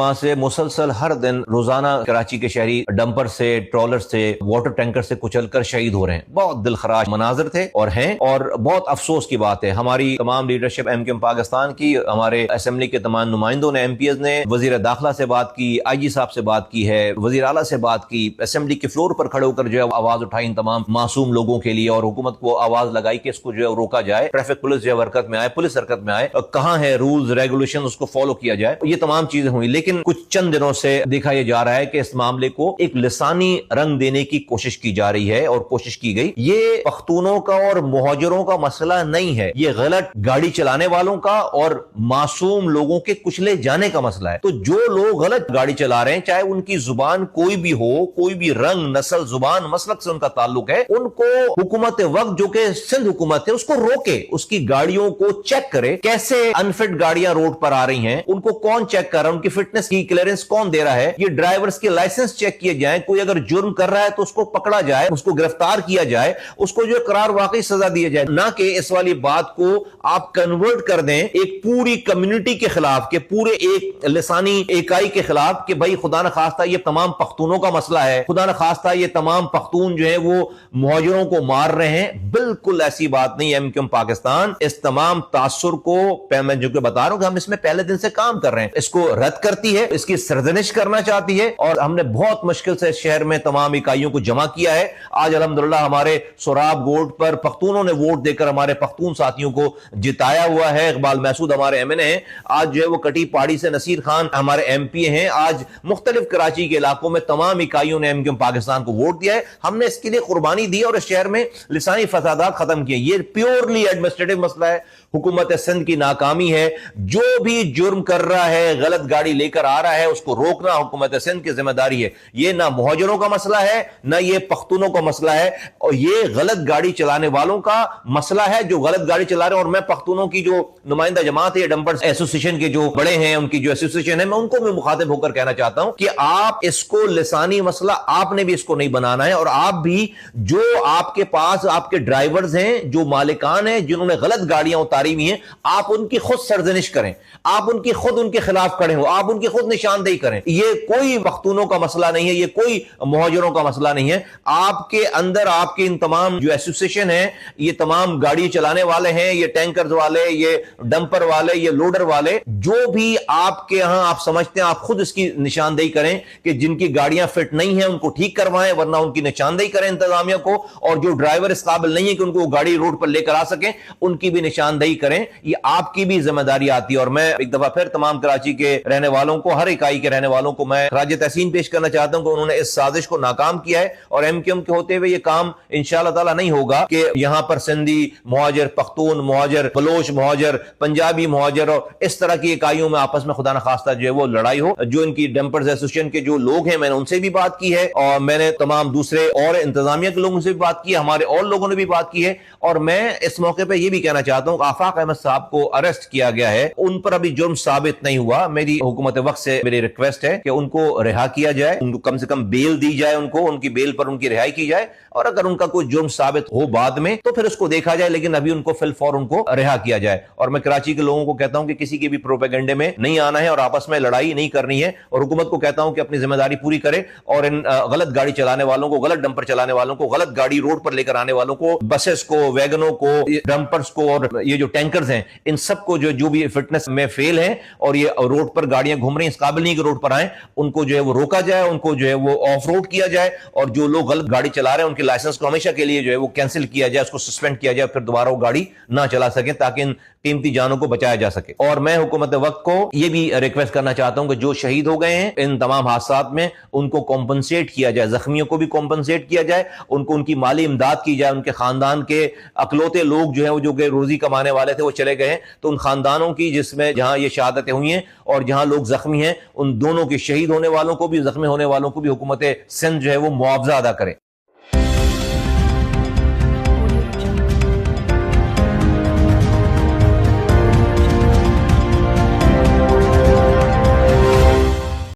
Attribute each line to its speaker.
Speaker 1: वहां से मुसलसल हर दिन रोजाना कराची के शहरी डंपर से, ट्रॉलर से, वाटर टैंकर से कुचलकर शहीद हो रहे हैं। बहुत दिलखराश मनाजिर थे और हैं, और बहुत अफसोस की बात है। हमारी तमाम लीडरशिप एमक्यूएम पाकिस्तान की, हमारे असेंबली के तमाम नुमाइंदों ने, एमपीएस ने वजीर दाखिला से बात की, आईजी साहब से बात की है, वजीर आला से बात की, असेंबली के फ्लोर पर खड़े होकर जो है आवाज उठाई इन तमाम मासूम लोगों के लिए, और हुकूमत को आवाज लगाई कि इसको जो है रोका जाए, ट्रैफिक पुलिस जो है हरकत में आए, पुलिस हरकत में आए, कहाँ है रूल्स रेगुलेशन, उसको फॉलो किया जाए। ये तमाम चीजें हुई, लेकिन कुछ चंद दिनों से देखा यह जा रहा है कि इस मामले को एक लिसानी रंग देने की कोशिश की जा रही है, और कोशिश की गई। ये पख्तूनों का और मुहाजिरों का मसला नहीं है, ये गलत गाड़ी चलाने वालों का और मासूम लोगों के कुचले जाने का मसला है। तो जो लोग गलत गाड़ी चला रहे हैं, चाहे उनकी जुबान कोई भी हो, कोई भी रंग, नस्ल, जुबान, मसलक से उनका ताल्लुक है, उनको हुकूमत वक्त जो कि सिंध हुकूमत है उसको रोके, उसकी गाड़ियों को चेक करे। कैसे अनफिट गाड़ियां रोड पर आ रही हैं, उनको कौन चेक कर रहा है, उनकी फिटनेस की क्लियरेंस कौन दे रहा है, ये ड्राइवर्स के लाइसेंस चेक किए जाए। कोई अगर जुर्म कर रहा है तो उसको पकड़ा जाए, उसको गिरफ्तार किया जाए, उसको जो करार वाकई सजा दी जाए। ना कि इस वाली बात को आप कन्वर्ट कर दें एक पूरी कम्युनिटी के खिलाफ, के पूरे एक लिसानी इकाई के खिलाफ, कि भाई खुदा न खास्ता ये तमाम पख्तूनों का मसला है, खुदा न खास्ता ये तमाम पख्तून जो है वो मुहाजिरों को मार रहे हैं। बिल्कुल ऐसी बात नहीं है। एमक्यूएम पाकिस्तान इस तमाम तासुर को, मैं जो कि बता रहा हूं कि हम इसमें पहले दिन से काम कर रहे हैं, इसको रद्द करती है, इसकी सरजनिश करना चाहती है, और हमने बहुत मुश्किल से शहर में तमाम इकाइयों को जमा किया है। आज अल्हम्दुलिल्लाह हमारे सोराब बोर्ड पर पख्तूनों ने वोट देकर हमारे पख्तून साथियों को जिताया हुआ है। इकबाल महसूद हमारे एमएनए हैं, आज जो है वो कटी पहाड़ी से नसीर खान हमारे एमपी हैं। आज मुख्तलिफ कराची के इलाकों में तमाम इकाइयों ने एमक्यूएम पाकिस्तान को वोट दिया है। हमने इसके लिए कुर्बानी दी और इस शहर में लिसानी फसादात खत्म किए। ये प्योरली एडमिनिस्ट्रेटिव मसला है, हुकूमत सिंध की नाकामी है। जो भी जुर्म कर रहा है, गलत गाड़ी लेकर आ रहा है, उसको रोकना हुकूमत सिंध की जिम्मेदारी है। ये ना मुहाजिरों का मसला है, ना ये पख्तूनों का मसला है, और ये गलत गाड़ी चलाने वालों का मसला है जो गलत गाड़ी चला रहे हैं। और मैं पख्तूनों की जो नुमाइंदा जमात है, डंपर्स एसोसिएशन के जो बड़े हैं, उनकी जो एसोसिएशन है, मैं उनको भी मुखातिब होकर कहना चाहता हूं कि आप इसको लिसानी मसला आपने भी इसको नहीं बनाना है, और आप भी जो आपके पास आपके ड्राइवर्स हैं, जो मालिकान हैं, जिन्होंने गलत गाड़ियां उतारी हुई हैं, आप उनकी खुद सरजनिश करें, आप उनकी खुद उनके खिलाफ खड़े हो, आप उनकी खुद निशानदेही करें। ये कोई पख्तूनों का मसला नहीं है, ये कोई मुहाजिरों का मसला नहीं है। आपके अंदर आपके इन तमाम जो एसोसिएशन है, ये तमाम गाड़ी चलाने वाले हैं, ये टैंकर्स वाले, ये डंपर वाले, ये लोडर वाले, जो भी आपके यहां आप समझते हैं, आप खुद इसकी निशानदेही करें कि जिनकी गाड़ियां फिट नहीं है उनको ठीक करवाएं, वरना उनकी निशानदेही करें इंतजामिया को, और जो ड्राइवर इस काबिल नहीं है कि उनको गाड़ी रोड पर लेकर आ सकें, उनकी भी निशानदेही करें। ये आपकी भी जिम्मेदारी आती है। और मैं एक दफा फिर तमाम कराची के रहने वालों को, हर इकाई के रहने वालों को मैं खराज तहसीन पेश करना चाहता हूं कि उन्होंने इस साजिश को नाकाम किया है, और एमक्यूएम के होते हुए ये काम इंशाअल्लाह ताला नहीं होगा कि यहां पर सिंधी मुहाजिर, पख्तून मुहाजिर, बलोच मुहाजिर, पंजाबी मुहाजिर और इस तरह की इकाइयों में आपस में खुदा न खास्ता जो है वो लड़ाई हो। जो इनकी डंपर्स एसोसिएशन के जो लोग हैं, मैंने उनसे भी बात की है, और मैंने तमाम दूसरे और इंतजामिया के लोगों से भी बात की है, हमारे और लोगों ने भी बात की है। और मैं इस मौके पर यह भी कहना चाहता हूं कि आफाक अहमद साहब को अरेस्ट किया गया है, उन पर अभी जुर्म साबित नहीं हुआ। मेरी हुकूमत वक्त से मेरी रिक्वेस्ट है कि उनको रिहा किया जाए, उनको कम से कम बेल दी जाए, उनको उनकी बेल पर उनकी रिहाई की जाए, और अगर उनका कोई जुर्म साबित हो बाद में तो फिर उसको देखा जाए, लेकिन अभी उनको फिलफौर उनको रिहा किया जाए। और मैं कराची के लोगों को कहता हूं कि किसी के भी प्रोपेगेंडे में नहीं आना है और आपस में लड़ाई नहीं करनी है, और हुकूमत को कहता हूं कि अपनी जिम्मेदारी पूरी करे, और इन गलत गाड़ी चलाने वालों को, गलत डंपर चलाने वालों को, गलत गाड़ी रोड पर लेकर आने वालों को, बसेस को, वैगनों को, डंपर्स को, और ये जो टैंकर्स हैं, इन सबको जो भी फिटनेस में फेल है और ये रोड पर गाड़ियां घूम रही हैं, इस काबिल नहीं कि रोड पर आए, उनको जो है वो रोका जाए, उनको जो है वो ऑफ रोड किया जाए, और जो लोग गलत गाड़ी चला रहे हैं उनके लाइसेंस को हमेशा के लिए जो है वो कैंसिल किया जाए, उसको सस्पेंड किया जाए, फिर दोबारा वो गाड़ी ना चला सके, ताकि इन कीमती जानों को बचाया जा सके। और मैं हुकूमत वक्त को यह भी रिक्वेस्ट करना चाहता हूं कि जो शहीद हो गए हैं इन तमाम हादसात में, उनको कॉम्पनसेट किया जाए, जख्मियों को भी कॉम्पनसेट किया जाए, उनको उनकी माली इमदाद की जाए। उनके खानदान के अकलौते लोग जो है वो जो रोजी कमाने वाले थे वो चले गए हैं, तो उन खानदानों की जिसमें जहां ये शहादतें हुई हैं और जहां लोग जख्मी हैं, उन दोनों के शहीद होने वालों को भी, जख्मी होने वालों को भी हुकूमत सिंध जो है वो मुआवजा अदा करे।